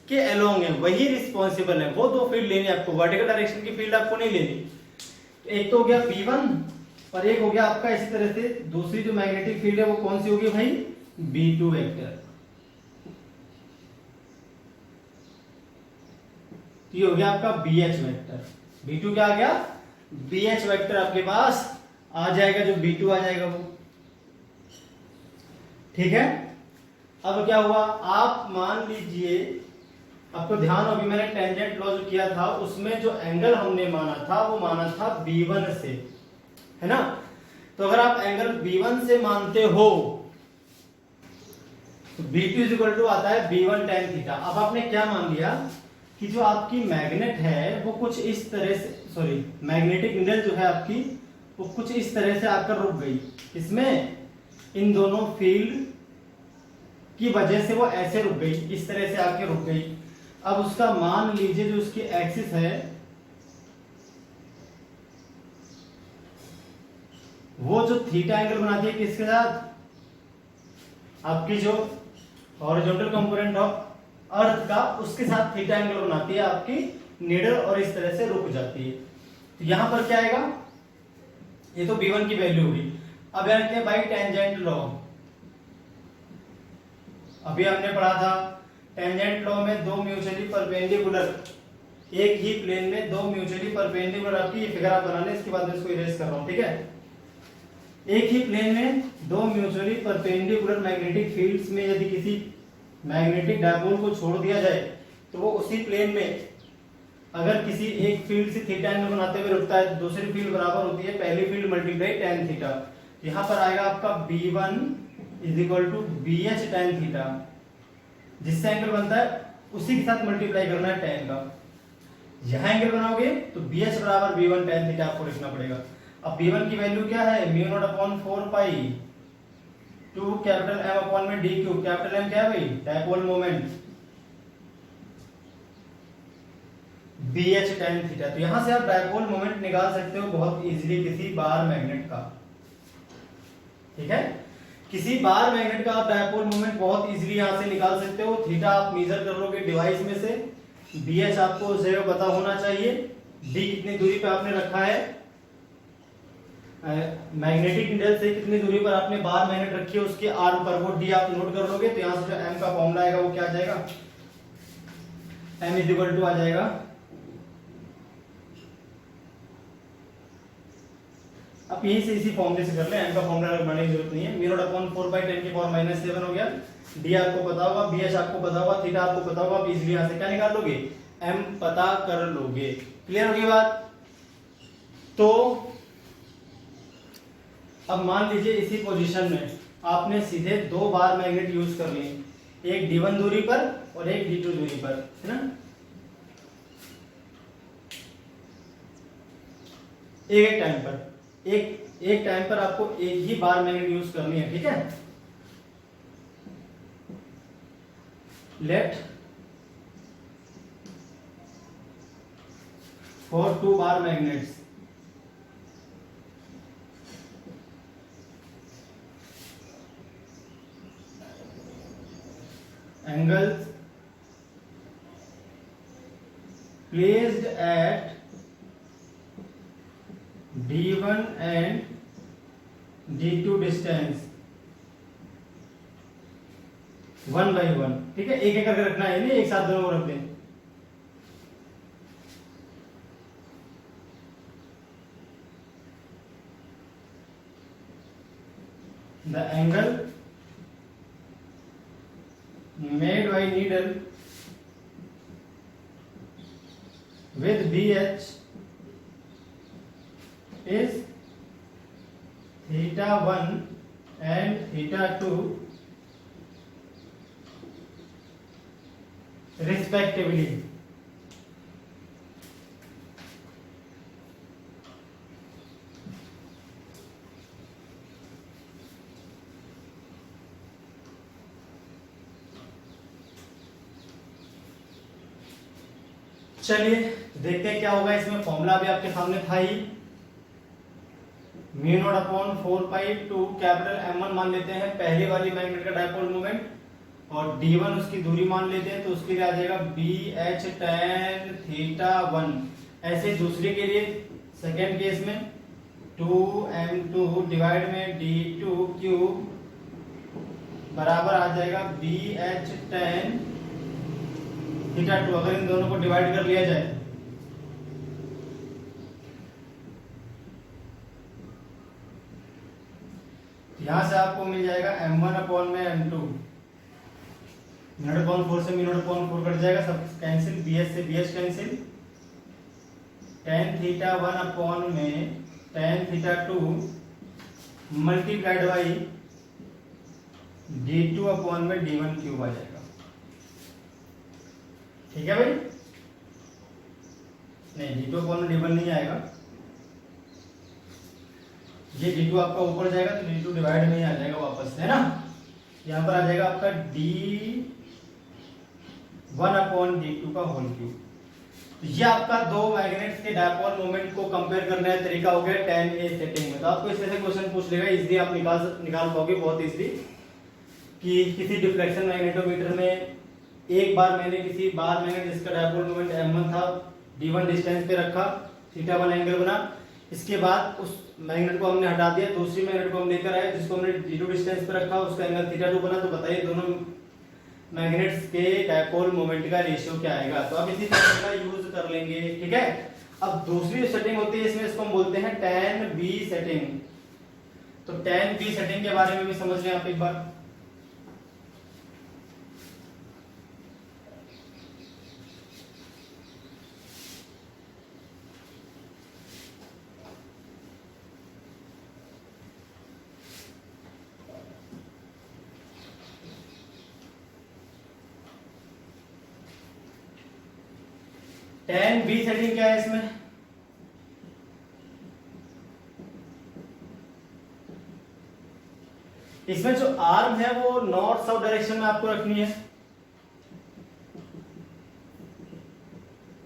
के अलोंग है वही रिस्पॉन्सिबल है, वो दो फील्ड लेनी है आपको, वर्टिकल डायरेक्शन की फील्ड आपको नहीं लेनी। एक तो हो गया B1 और एक हो गया आपका इसी तरह से दूसरी जो मैग्नेटिक फील्ड है वो कौन सी होगी भाई, B2 वेक्टर। ये हो गया आपका BH वेक्टर। B2 क्या आ गया, BH वेक्टर आपके पास आ जाएगा, जो B2 आ जाएगा वो, ठीक है। अब क्या हुआ, आप मान लीजिए, आपको ध्यान हो, अभी मैंने टेंजेंट लॉ जो किया था उसमें जो एंगल हमने माना था वो माना था B1 से, है ना। तो अगर आप एंगल B1 से मानते हो तो B2 इक्वल टू आता है B1 tan थीटा। अब आपने क्या मान लिया कि जो आपकी मैग्नेट है वो कुछ इस तरह से, सॉरी मैग्नेटिक नीडल जो है आपकी वो कुछ इस तरह से आकर रुक गई, इसमें इन दोनों फील्ड की वजह से वो ऐसे रुक गई, इस तरह से आके रुक गई। अब उसका मान लीजिए जो उसकी एक्सिस है वो जो थीटा एंगल बनाती है किसके साथ, आपकी जो हॉरिजॉन्टल कंपोनेंट ऑफ अर्थ का उसके साथ थीटा एंगल बनाती है आपकी नीडल, और इस तरह से रुक जाती है। तो यहां पर क्या आएगा, ये तो B1 की वैल्यू होगी। अब जानते हैं बाई टेंजेंट लॉ, अभी हमने पढ़ा था टेंजेंट लॉ में दो म्यूचुअली परपेंडिकुलर, एक ही प्लेन में दो म्यूचुअली परपेंडिकुलर, आपकी ये फिगर आप बनाने, इसके बाद मैं इसको इरेज कर रहा हूं, ठीक है। एक ही प्लेन में दो म्यूचुअली परपेंडिकुलर मैग्नेटिक फील्ड्स में यदि किसी मैग्नेटिक डायपोल को छोड़ दिया जाए तो वो उसी प्लेन में अगर किसी एक फील्ड से थीटा एंगल बनाते हुए रुकता है, दूसरी फील्ड बराबर होती है पहली फील्ड मल्टीप्लाई tan थीटा। यहां पर आएगा आपका B1 is equal to BH tan theta, जिससे एंगल बनता है उसी के साथ मल्टीप्लाई करना है tan का। यहां एंगल बनाओगे तो BH बराबर B1 tan थीटा आपको लिखना पड़ेगा। अब B1 की वैल्यू क्या है, μ0/4 पाई टू कैपिटल M अपॉन में d क्यूब, कैपिटल M क्या है भाई, dipole moment, BH tan theta. तो यहां से आप डायपोल मोमेंट निकाल सकते हो बहुत इजीली किसी बार मैग्नेट का, ठीक है। किसी बार मैग्नेट का आप डायपोल मोमेंट बहुत इजीली यहां से निकाल सकते हो। थीटा आप मेजर कर लोगे डिवाइस में से, BH आपको उस जगह पता होना चाहिए, D कितनी दूरी पे आपने रखा है, मैग्नेटिक नीडल से कितनी दूरी पर आपने बार मैग्नेट रखी है उसके आर्म पर, वो D आप नोट कर लोगे। तो यहां से जो M का फॉर्मूला आएगा वो क्या आ जाएगा, M इज इक्वल टू आ जाएगा, अब यही से इसी फॉर्मूले से कर ले, M का फॉर्मूला बनाने की जरूरत नहीं है। μ0/4 बाई 10 की पावर -7 हो गया, D आपको पता होगा, BH आपको पता होगा, थीटा आपको पता होगा, आप इजीली यहां से क्या निकाल लोगे, M पता कर लोगे। क्लियर होगी बात। तो अब मान लीजिए इसी पोजीशन में आपने सीधे दो बार मैग्नेट यूज कर लिए, एक D1 दूरी पर और एक D2 दूरी पर, है ना। एक टाइम पर एक टाइम पर आपको एक ही बार मैग्नेट यूज करनी है, ठीक है। Let for two bar magnets angles placed at D1 and D2 distance 1/1, ठीक है। एक एक करके रखना है, नहीं एक साथ दोनों को रख दें। The angle made by needle with BH is θ1 and θ2 respectively। चलिए देखते हैं क्या होगा इसमें। फॉर्मूला भी आपके सामने था ही, μ0/4 पाई टू कैपिटल M1 मान लेते हैं पहली वाली मैग्नेट का डायपोल मोमेंट, और D1 उसकी दूरी मान लेते हैं, तो उसके लिए आ जाएगा BH tan θ1। ऐसे दूसरे के लिए सेकेंड केस में 2M2 डिवाइड में D2 क्यूब बराबर आ जाएगा BH tan θ2। अगर इन दोनों को डिवाइड कर लिया जाए यहां से आपको मिल जाएगा M1 अपॉन में M2 -4 से -4 कट जाएगा, सब कैंसिल, BH से BH cancel, tan theta 1 upon में tan theta 2 multiplied by d2 upon में d1 क्यूब आ जाएगा। ठीक है भाई, नहीं d2 अपॉन में d1 नहीं आएगा, ये d2 आपका ऊपर जाएगा तो d2 डिवाइड में ही आ जाएगा वापस, है ना। यहाँ पर आ जाएगा आपका d1 अपॉन d2 का होल क्यूब। ये आपका दो मैग्नेट्स के डायपोल मोमेंट को कंपेयर करने का तरीका हो गया tan A सेटिंग में। तो आपको इस तरह से क्वेश्चन पूछ लेगा, इजीली आप निकाल पाओगे बहुत इजीली, कि किसी डिफ्लेक्शन मैग्नेटोमीटर में एक बार मैंने किसी बार मैग्नेट जिसका डायपोल मोमेंट m1 था d1 डिस्टेंस पे रखा, θ1 एंगल बना, इसके बाद उस मैग्नेट को हमने हटा दिया, दूसरी मैग्नेट को हम लेकर आए जिसको हमने d2 डिस्टेंस पे रखा, उसका एंगल θ2 बना। तो बताइए दोनों मैग्नेट्स के डायपोल मोमेंट का रेशियो क्या आएगा। तो अब इसी तरह का यूज कर लेंगे, ठीक है। अब दूसरी सेटिंग होती है इसमें, इसको हम बोलते हैं tan B सेटिंग। तो tan B सेटिंग के बारे में भी समझ लें आप एक बार। tan B सेटिंग क्या है इसमें, इसमें जो आर्म है वो नॉर्थ साउथ डायरेक्शन में आपको रखनी है।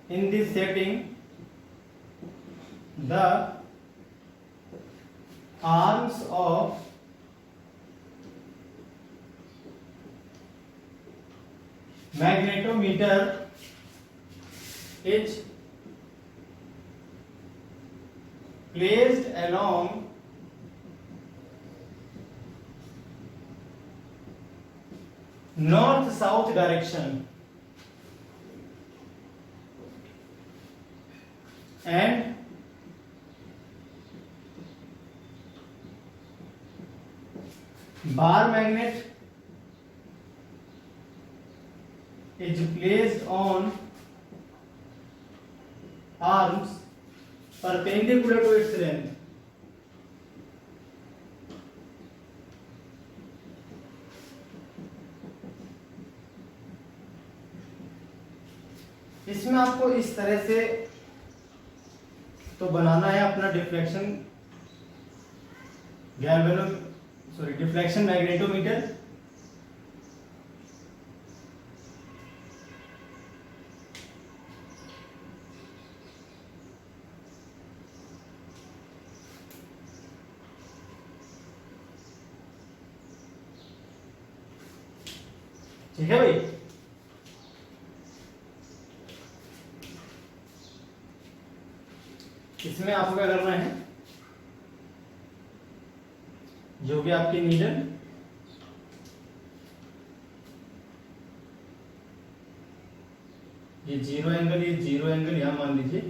In this setting the arms of magnetometer is placed along north south direction and bar magnet is placed on arms perpendicular to its length। इसमें आपको इस तरह से तो बनाना है अपना डिफ्लेक्शन मैग्नेटोमीटर। ठीक है भाई, इसमें आपको क्या करना है, जो भी आपकी नीडल ये जीरो एंगल, ये जीरो एंगल यहां मान लीजिए,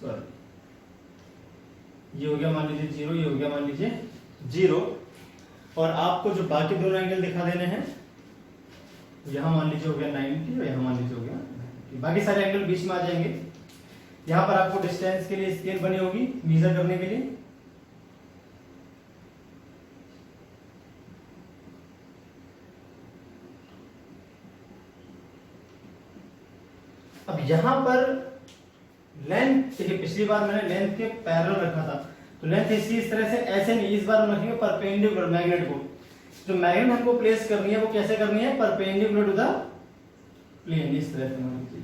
सॉरी ये हो गया मान लीजिए जीरो, ये हो गया मान लीजिए जीरो, और आपको जो बाकी दोनों एंगल दिखा देने हैं, यहां मान लीजिए हो गया 90 और यहां मान लीजिए हो गया 90, बाकी सारे एंगल बीच में आ जाएंगे। यहां पर आपको डिस्टेंस के लिए स्केल बनी होगी मेजर करने के लिए। अब यहां पर लेंथ, देखिए पिछली बार मैंने लेंथ के पैरेलल रखा था, तो लेंथ इस तरह से ऐसे नहीं, इस बार हम रखेंगे परपेंडिकुलर मैग्नेट को। जो मैग्नेट हमको प्लेस करनी है वो कैसे करनी है, परपेंडिकुलर टू द प्लेन, इस तरह से होनी चाहिए।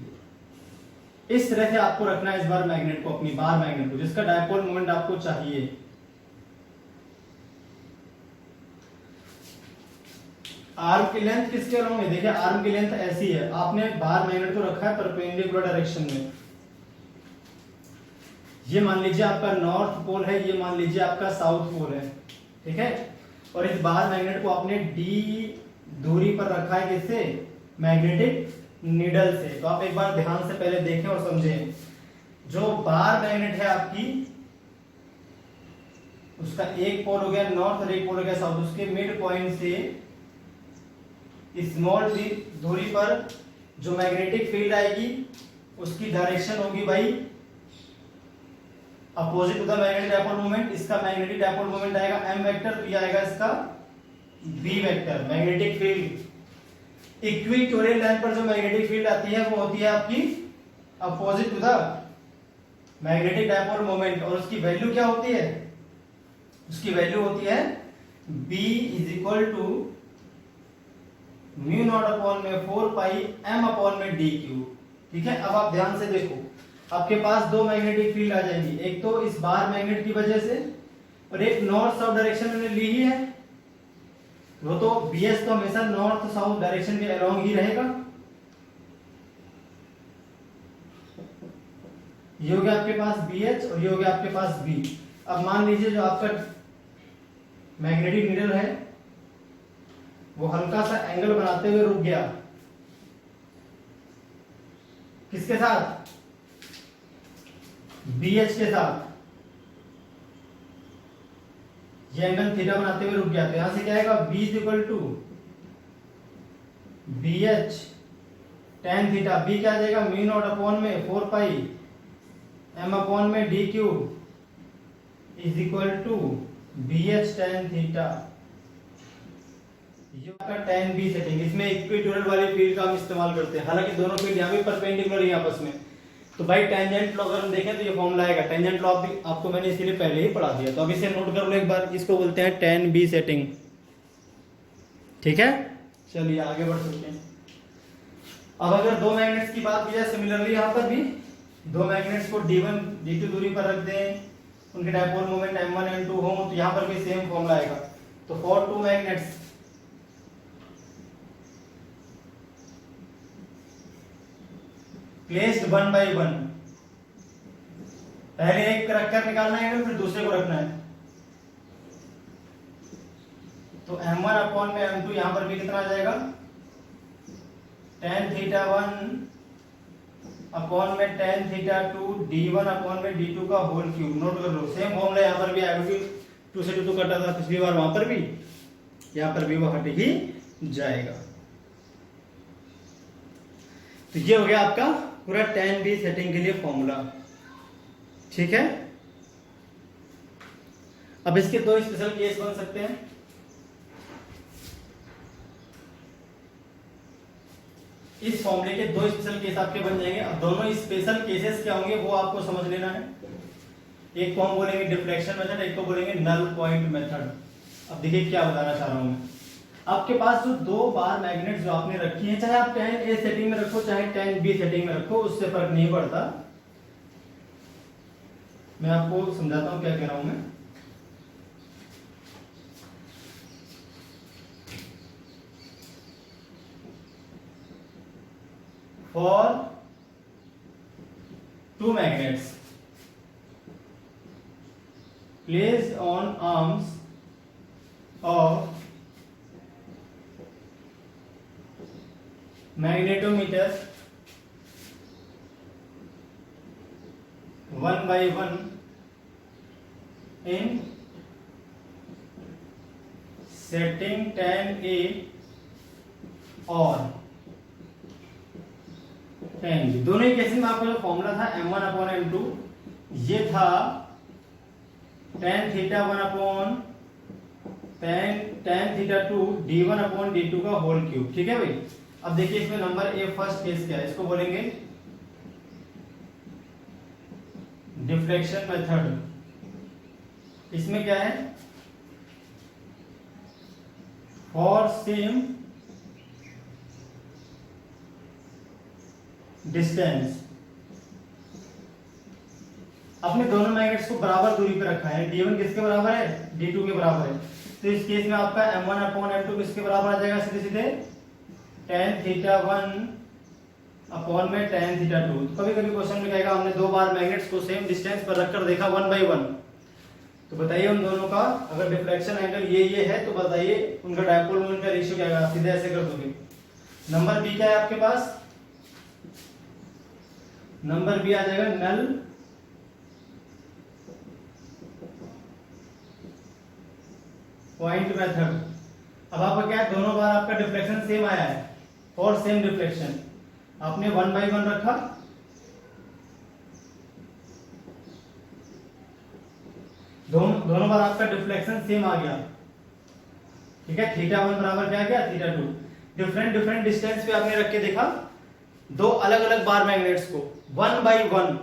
इस तरह से आपको रखना है इस बार मैग्नेट को, अपनी बार मैग्नेट को, जिसका डायपोल मोमेंट आपको चाहिए। आर्म की लेंथ किसके अलोंग है, देखिए आर्म की लेंथ ऐसी है, आपने बार मैग्नेट को रखा है परपेंडिकुलर डायरेक्शन में। ये मान लीजिए आपका नॉर्थ पोल है, ये मान लीजिए आपका साउथ पोल है, ठीक है। और इस बार मैग्नेट को आपने डी दूरी पर रखा है, किससे, मैग्नेटिक नीडल से। तो आप एक बार ध्यान से पहले देखें और समझें, जो बार मैग्नेट है आपकी, उसका एक पोल हो गया नॉर्थ और एक पोल हो गया साउथ, उसके मिड पॉइंट से स्मॉल दूरी पर जो मैग्नेटिक फील्ड आएगी उसकी डायरेक्शन होगी भाई opposite to the magnetic dipole moment. इसका मैग्नेटिक डायपोल मोमेंट आएगा m वेक्टर, तो ये आएगा इसका v vector. Magnetic field equatorial line पर जो मैग्नेटिक फील्ड आती है वो होती है आपकी opposite to the magnetic dipole moment, और उसकी वैल्यू क्या होती है? उसकी वैल्यू होती है B is equal to mu not upon में 4 पाई m अपॉन में डी क्यू। ठीक है, अब आप ध्यान से देखो, आपके पास दो मैग्नेटिक फील्ड आ जाएंगी, एक तो इस बाहर मैग्नेट की वजह से और एक नॉर्थ साउथ डायरेक्शन में ली ही है, वो तो BS तो हमेशा नॉर्थ साउथ डायरेक्शन के अलोंग ही रहेगा। ये हो गया आपके पास BH और ये हो गया आपके पास B। अब मान लीजिए जो आपका मैग्नेटिक नीडल है वो हल्का सा एंगल बनाते हुए रुक गया, किसके साथ? BH के साथ। ये एंगल थीटा बनाते हुए रुक गया, तो यहां से क्या आएगा? B is equal to BH tan theta. B क्या आ जाएगा? म्यू नॉट अपॉन में 4 पाई m अपॉन में D cube is equal to BH tan theta. ये आपका tan B सेटिंग, इसमें इक्वेटोरियल वाली फील्ड का हम इस्तेमाल करते हैं, हालांकि दोनों फील्ड यहाँ पे परपेंडिकुलर है आपस में। तो भाई टेंजेंट लॉ अगर हम देखें तो ये फॉर्मूला आएगा, टेंजेंट लॉ भी आपको मैंने इसीलिए पहले ही पढ़ा दिया, तो अब इसे नोट कर लो एक बार, इसको बोलते हैं tan B सेटिंग। ठीक है, चलिए आगे बढ़ सकते हैं। अब अगर दो मैग्नेट्स की बात की जाए, सिमिलरली यहाँ पर भी दो मैग्नेट्स को D1 D2 दूरी पर रख दें, उनके डायपोल मोमेंट M1 M2 हो, तो यहाँ पर भी सेम फॉर्मूला आएगा। तो for two magnets placed 1 by 1, पहले एक रखकर निकालना है फिर दूसरे को रखना है, तो M1 अपॉन में M2 यहां पर भी कितना आ जाएगा? tan थीटा 1 अपॉन में tan थीटा 2 D1 अपॉन में D2 का होल क्यूब। नोट कर लो, सेम फॉर्मूला यहां पर भी आएगा, क्योंकि 2 से 2 कटा था पिछली बार, वहां पर भी यहां पर भी वो हट ही जाएगा। तो ये हो गया आपका पूरा tan B सेटिंग के लिए फॉर्मूला। ठीक है, अब इसके दो स्पेशल केस बन सकते हैं। इस फॉर्मूले के दो स्पेशल केस आपके बन जाएंगे। अब दोनों स्पेशल केसेस क्या होंगे वो आपको समझ लेना है। एक को हम बोलेंगे डिफ्लेक्शन मेथड, एक को बोलेंगे नल पॉइंट मेथड। अब देखिए क्या बताना चाह रहा हूं मैं। आपके पास जो दो बार मैग्नेट जो आपने रखी है, चाहे आप tan A सेटिंग में रखो चाहे tan B सेटिंग में रखो, उससे फर्क नहीं पड़ता। मैं आपको समझाता हूं क्या कह रहा हूं मैं। For two magnets placed on arms of magnetometer 1 by 1 in setting tan A और tan B। दोनों ही केसेस में आपका जो फॉर्मूला था M1 अपॉन M2, ये था tan theta 1 upon tan theta 2 D1 upon D2 का होल क्यूब। ठीक है भाई, अब देखिए इसमें नंबर ए फर्स्ट केस क्या है, इसको बोलेंगे डिफ्लेक्शन मेथड। इसमें क्या है? फॉर सेम डिस्टेंस आपने दोनों मैग्नेट्स को बराबर दूरी पर रखा है। D1 किसके बराबर है? D2 के बराबर है। तो इस केस में आपका M1 अपॉन M2 किसके बराबर आ जाएगा? सीधे सीधे tan थीटा 1 अपॉन में tan थीटा 2। कभी कभी क्वेश्चन में कहेगा हमने दो बार मैग्नेट्स को सेम डिस्टेंस पर रखकर देखा 1 by 1, तो बताइए उन दोनों का अगर डिफ्लेक्शन एंगल ये है तो बताइए उनका डायपोल मोमेंट का रेशियो क्या आएगा? सीधे ऐसे कर दोगे। नंबर बी क्या है आपके पास? नंबर बी आ जाएगा नल पॉइंट मेथड। अब आपका क्या है, दोनों बार आपका डिफ्लेक्शन सेम आया है और सेम डिफ्लेक्शन, आपने 1/1 रखा, दोनों बार आपका डिफ्लेक्शन सेम आ गया, ठीक है। θ1 बराबर क्या गया, θ2। डिफरेंट डिस्टेंस पे आपने रख के देखा दो अलग अलग बार मैग्नेट्स को, 1/1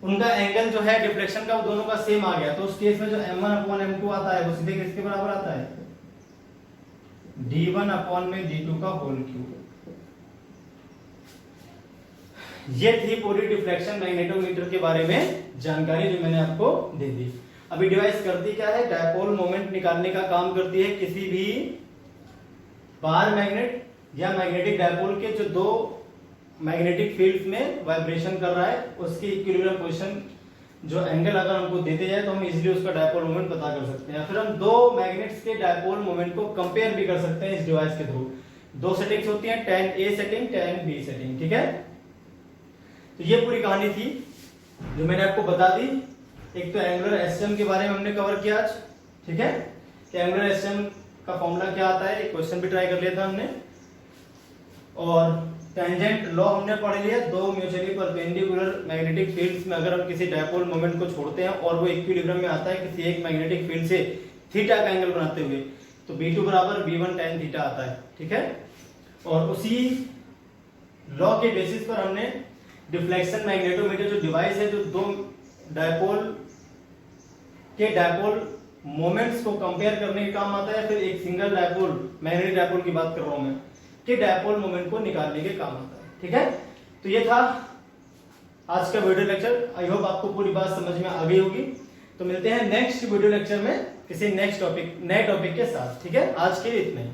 उनका एंगल जो है डिफ्लेक्शन का वो दोनों का सेम आ गया, तो उस केस में जो m1/m2 आता है वो सीधे किसके बराबर आता है, d1/d2 का होल क्यूब। ये थी पूरी डिफ्लेक्शन मैग्नेटोमीटर के बारे में जानकारी जो मैंने आपको दे दी। अभी डिवाइस करती क्या है, डायपोल मोमेंट निकालने का काम करती है किसी भी बार मैग्नेट या मैग्नेटिक डायपोल के जो दो मैग्नेटिक फील्ड्स में वाइब्रेशन कर रहा है उसकी इक्विलिब्रियम पोजीशन जो एंगल अगर हमको देते जाए तो हम इजीली उसका डायपोल मोमेंट पता कर सकते हैं, फिर हम दो मैग्नेट्स के डायपोल मोमेंट को कंपेयर भी कर सकते हैं इस डिवाइस के थ्रू। दो सेटिंग्स होती हैं, tan A setting, tan B setting, ठीक है। तो ये पूरी कहानी थी जो मैंने आपको बता दी। एक तो एंगुलर एसएम के बारे में हमने कवर किया आज, ठीक है, कि एंगुलर एसएम का फॉर्मूला क्या आता है, एक क्वेश्चन भी ट्राई कर लिया था हमने, और टेंजेंट लॉ हमने पढ़ लिया। दो म्यूचुअली परपेंडिकुलर मैग्नेटिक फील्ड्स में अगर हम किसी डायपोल मोमेंट को छोड़ते हैं और वो इक्विलिब्रियम में आता है किसी एक मैग्नेटिक फील्ड से थीटा का एंगल बनाते हुए, तो B2 बराबर B1 tan थीटा आता है, ठीक है। और उसी लॉ के बेसिस पर हमने डिफ्लेक्शन मैग्नेटोमीटर जो डिवाइस है जो दो डायपोल के डायपोल मोमेंट्स को कंपेयर करने के काम आता है, फिर एक सिंगल डायपोल, मैग्नेटिक डायपोल की बात कर रहा हूं मैं, के डायपोल मोमेंट को निकालने के काम आता है, ठीक है। तो ये था आज का वीडियो लेक्चर। आई होप आपको पूरी बात समझ में आ गई होगी। तो मिलते हैं नेक्स्ट वीडियो लेक्चर में किसी नेक्स्ट टॉपिक, नए टॉपिक के साथ, ठीक है। आज के लिए इतना ही।